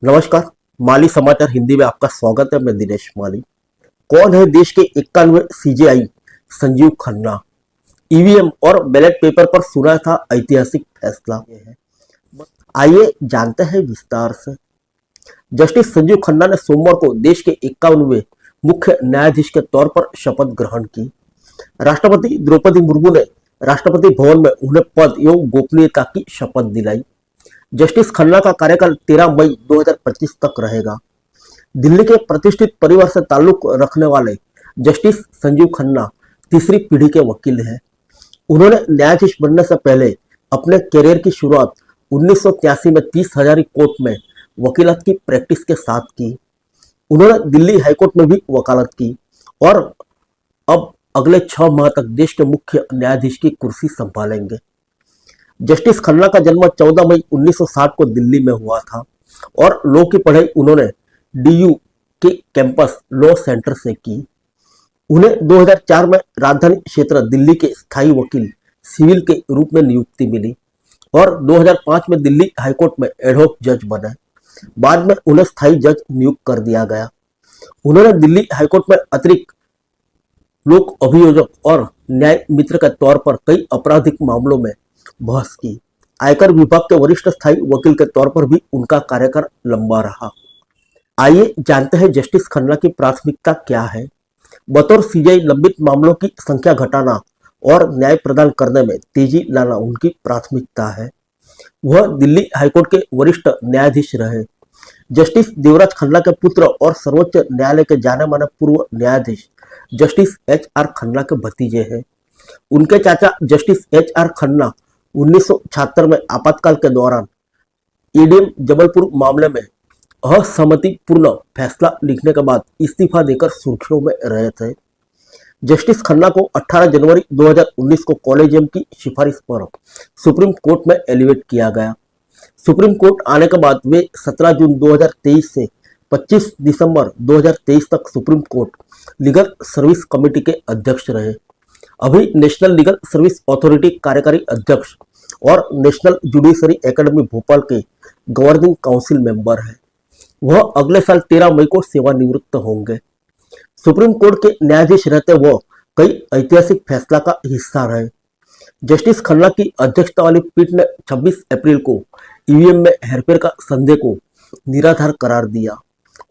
नमस्कार। माली समाचार हिंदी में आपका स्वागत है। मैं दिनेश माली। कौन है देश के 91वें सीजेआई? संजीव खन्ना। ईवीएम और बैलेट पेपर पर सुना था ऐतिहासिक फैसला। आइए जानते हैं विस्तार से। जस्टिस संजीव खन्ना ने सोमवार को देश के 51वें मुख्य न्यायाधीश के तौर पर शपथ ग्रहण की। राष्ट्रपति द्रौपदी मुर्मू ने राष्ट्रपति भवन में उन्हें पद एवं गोपनीयता की शपथ दिलाई। जस्टिस खन्ना का कार्यकाल 13 मई 2025 तक रहेगा। दिल्ली के प्रतिष्ठित परिवार से ताल्लुक रखने वाले जस्टिस संजीव खन्ना तीसरी पीढ़ी के वकील हैं। उन्होंने न्यायाधीश बनने से पहले अपने करियर की शुरुआत 1983 में 30 हजारी कोर्ट में वकीलात की प्रैक्टिस के साथ की। उन्होंने दिल्ली हाईकोर्ट में भी वकालत की और अब अगले 6 माह तक देश के मुख्य न्यायाधीश की कुर्सी संभालेंगे। जस्टिस खन्ना का जन्म 14 मई 1960 को दिल्ली में हुआ था और लॉ की पढ़ाई उन्होंने डीयू के कैंपस लॉ सेंटर से की। उन्हें 2004 में राजधानी क्षेत्र दिल्ली के स्थायी वकील सिविल के रूप में नियुक्ति मिली और 2005 में दिल्ली हाईकोर्ट में एडहॉक जज बने। बाद में उन्हें स्थायी जज नियुक्त कर दिया गया। उन्होंने दिल्ली हाईकोर्ट में अतिरिक्त लोक अभियोजक और न्याय मित्र के तौर पर कई आपराधिक मामलों में बहस की। आयकर विभाग के वरिष्ठ स्थायी वकील के तौर पर भी उनका कार्यकाल लंबा रहा। आइए जानते हैं जस्टिस खन्ना की प्राथमिकता क्या है। बतौर सीजेआई लंबित मामलों की संख्या घटाना और न्याय प्रदान करने में तेजी लाना उनकी प्राथमिकता है। वह दिल्ली हाईकोर्ट के वरिष्ठ न्यायाधीश रहे। जस्टिस देवराज खन्ना के पुत्र और सर्वोच्च न्यायालय के जाने माने पूर्व न्यायाधीश जस्टिस HR खन्ना के भतीजे हैं। उनके चाचा जस्टिस HR खन्ना 1976 में आपातकाल के दौरान एडीएम जबलपुर मामले में असहमतिपूर्ण फैसला लिखने के बाद इस्तीफा देकर सुर्खियों में रहे थे। जस्टिस खन्ना को 18 जनवरी 2019 को कॉलेजियम की सिफारिश पर सुप्रीम कोर्ट में एलिवेट किया गया। सुप्रीम कोर्ट आने के बाद वे 17 जून 2023 से 25 दिसंबर 2023 तक supreme court legal service committee के अध्यक्ष रहे। अभी नेशनल लीगल सर्विस अथॉरिटी कार्यकारी अध्यक्ष और नेशनल जुडिशरी एकेडमी भोपाल के गवर्निंग काउंसिल मेंबर हैं। वह अगले साल 13 मई को सेवानिवृत्त होंगे। सुप्रीम कोर्ट के न्यायाधीश रहते वह कई ऐतिहासिक फैसला का हिस्सा रहे। जस्टिस खन्ना की अध्यक्षता वाली पीठ ने 26 अप्रैल को ईवीएम में हेरफेर का संदेह को निराधार करार दिया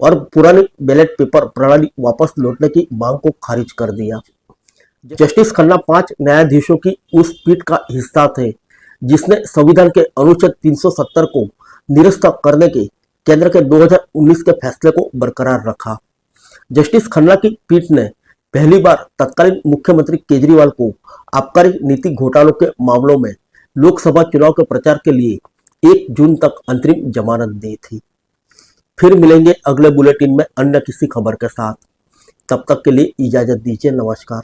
और पुरानी बैलेट पेपर प्रणाली वापस लौटने की मांग को खारिज कर दिया। जस्टिस खन्ना 5 न्यायाधीशों की उस पीठ का हिस्सा थे जिसने संविधान के अनुच्छेद 370 को निरस्त करने के केंद्र के 2019 के फैसले को बरकरार रखा। जस्टिस खन्ना की पीठ ने पहली बार तत्कालीन मुख्यमंत्री केजरीवाल को आबकारी नीति घोटालों के मामलों में लोकसभा चुनाव के प्रचार के लिए 1 जून तक अंतरिम जमानत दी थी। फिर मिलेंगे अगले बुलेटिन में अन्य किसी खबर के साथ। तब तक के लिए इजाजत दीजिए। नमस्कार।